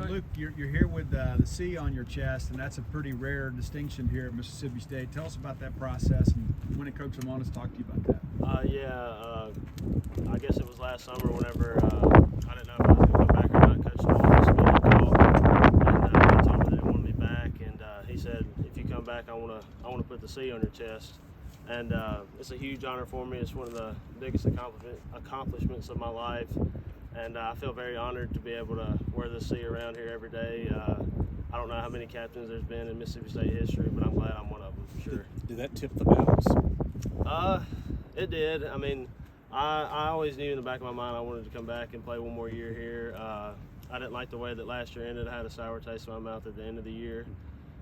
Luke, you're here with the C on your chest, and that's a pretty rare distinction here at Mississippi State. Tell us about that process, and when did Coach Lamonis talk to you about that? I guess it was last summer whenever I didn't know if I was going to come back or not. Coach Lamonis gave me a call, and he told me that he wanted me back, and he said, if you come back, I want to put the C on your chest. And it's a huge honor for me. It's one of the biggest accomplishments of my life. And I feel very honored to be able to wear the C around here every day. I don't know how many captains there's been in Mississippi State history, but I'm glad I'm one of them, for sure. Did that tip the balance? It did. I mean, I always knew in the back of my mind I wanted to come back and play one more year here. I didn't like the way that last year ended. I had a sour taste in my mouth at the end of the year.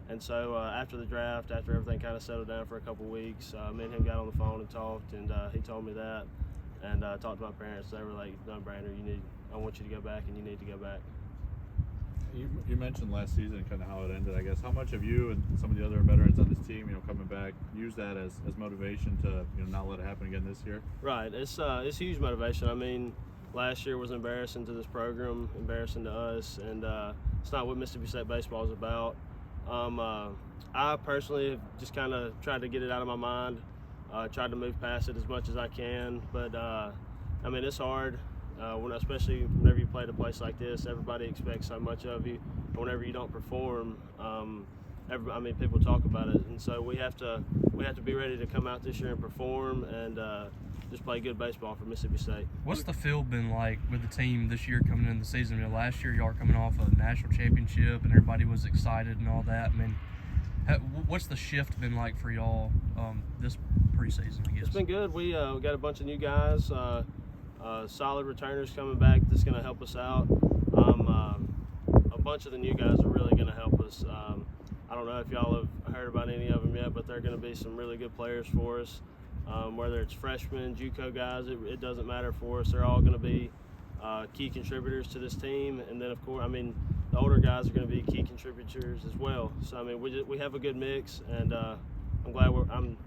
And so after the draft, after everything kind of settled down for a couple weeks, me and him got on the phone and talked, and he told me that. And I talked to my parents. They were like, "No, Brander, I want you to go back, and you need to go back." You mentioned last season kind of how it ended. I guess how much of you and some of the other veterans on this team, coming back, use that as motivation to not let it happen again this year? Right. It's huge motivation. I mean, last year was embarrassing to this program, embarrassing to us, and it's not what Mississippi State baseball is about. I personally have just kind of tried to get it out of my mind. Tried to move past it as much as I can, but I mean, it's hard. Especially whenever you play at a place like this, everybody expects so much of you. And whenever you don't perform, people talk about it, and so we have to be ready to come out this year and perform and just play good baseball for Mississippi State. What's the field been like with the team this year coming into the season? Last year, y'all are coming off a national championship, and everybody was excited and all that. I mean, what's the shift been like for y'all this preseason, I guess? It's been good. We got a bunch of new guys, solid returners coming back that's going to help us out. A bunch of the new guys are really going to help us. I don't know if y'all have heard about any of them yet, but they're going to be some really good players for us. Whether it's freshmen, JUCO guys, it doesn't matter for us. They're all going to be key contributors to this team. And then, of course, the older guys are going to be key contributors as well. So, we have a good mix, and I'm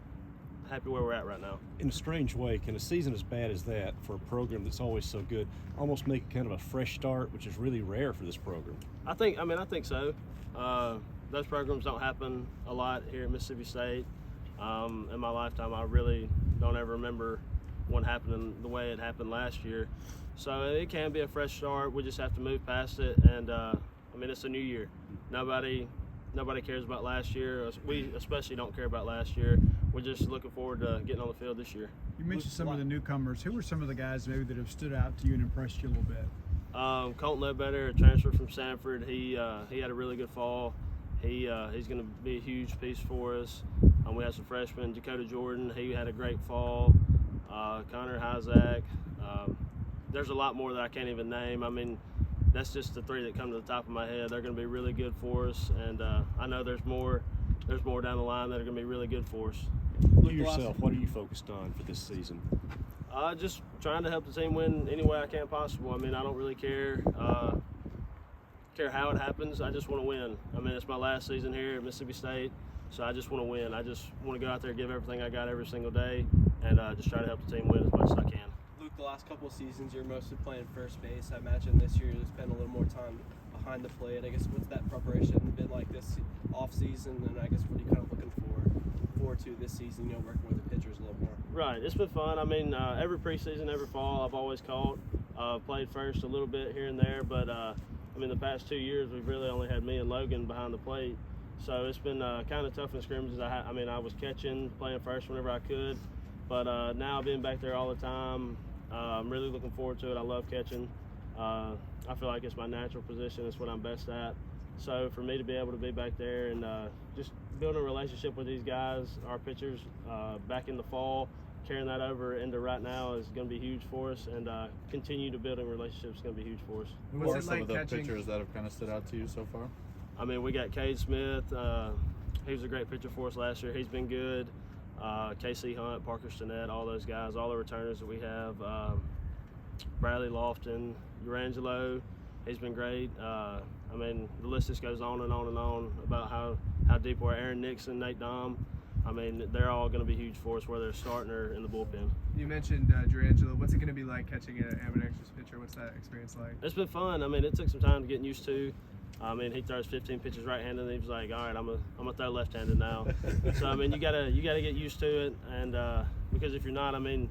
happy where we're at right now. In a strange way, can a season as bad as that for a program that's always so good almost make it kind of a fresh start, which is really rare for this program? I think so. Those programs don't happen a lot here at Mississippi State. In my lifetime, I really don't ever remember one happening the way it happened last year. So it can be a fresh start. We just have to move past it, and it's a new year. Nobody cares about last year. We especially don't care about last year. We're just looking forward to getting on the field this year. You mentioned some of the newcomers. Who were some of the guys maybe that have stood out to you and impressed you a little bit? Colton Ledbetter, a transfer from Sanford. He had a really good fall. He's going to be a huge piece for us. We have some freshmen. Dakota Jordan, he had a great fall. Connor Hyzak. There's a lot more that I can't even name. That's just the three that come to the top of my head. They're going to be really good for us, and I know there's more down the line that are going to be really good for us. You yourself, what are you focused on for this season? Just trying to help the team win any way I can possible. I don't really care how it happens. I just want to win. It's my last season here at Mississippi State, so I just want to win. I just want to go out there, give everything I got every single day, and just try to help the team win as much as I can. Luke, the last couple of seasons you're mostly playing first base. I imagine this year you spend a little more time behind the plate. I guess what's that preparation been like this off season, and I guess what are you kind of looking forward to this season? Working with the pitchers a little more. Right, it's been fun. Every preseason, every fall, I've always caught, played first a little bit here and there, but the past 2 years we've really only had me and Logan behind the plate, so it's been kind of tough in scrimmages. I was catching, playing first whenever I could, but now being back there all the time, I'm really looking forward to it. I love catching. I feel like it's my natural position. It's what I'm best at. So for me to be able to be back there and just building a relationship with these guys, our pitchers, back in the fall, carrying that over into right now is going to be huge for us, and continue to building relationships is going to be huge for us. What are some of the pitchers that have kind of stood out to you so far? We got Cade Smith. He was a great pitcher for us last year. He's been good. KC Hunt, Parker Stinnett, all those guys, all the returners that we have. Bradley Lofton, Urangelo, he's been great. The list just goes on and on and on about how deep we're. Aaron Nixon, Nate Dom. They're all going to be huge for us, whether they're starting or in the bullpen. You mentioned Durangelo. What's it going to be like catching an ambidextrous pitcher? What's that experience like? It's been fun. It took some time to get used to. I mean, he throws 15 pitches right-handed, and he was like, "All right, I'm gonna throw left-handed now." So I mean, you gotta get used to it, and because if you're not, I mean,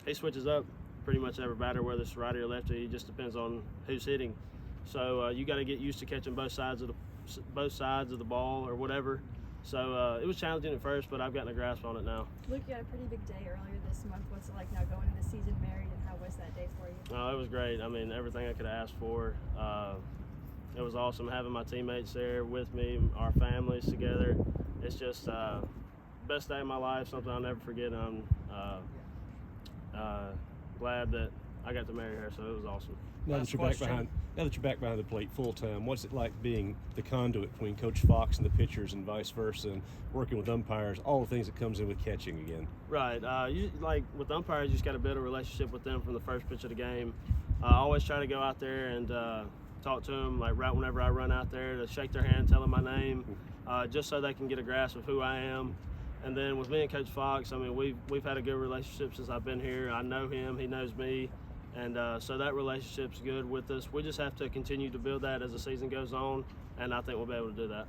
he switches up pretty much every batter, whether it's righty or lefty. It just depends on who's hitting. So you got to get used to catching both sides of the ball or whatever. So it was challenging at first, but I've gotten a grasp on it now. Luke, you had a pretty big day earlier this month. What's it like now going into the season married, and how was that day for you? Oh, it was great. I mean, everything I could have asked for. It was awesome having my teammates there with me, our families together. It's just best day of my life, something I'll never forget. I'm glad that I got to marry her, so it was awesome. Now that you're back behind the plate full time, what's it like being the conduit between Coach Fox and the pitchers and vice versa, and working with umpires, all the things that comes in with catching again? Right. Like with umpires, you just got to build a relationship with them from the first pitch of the game. I always try to go out there and talk to them, like right whenever I run out there, to shake their hand, tell them my name, just so they can get a grasp of who I am. And then with me and Coach Fox, I mean, we've had a good relationship since I've been here. I know him, he knows me, and so that relationship's good with us. We just have to continue to build that as the season goes on, and I think we'll be able to do that.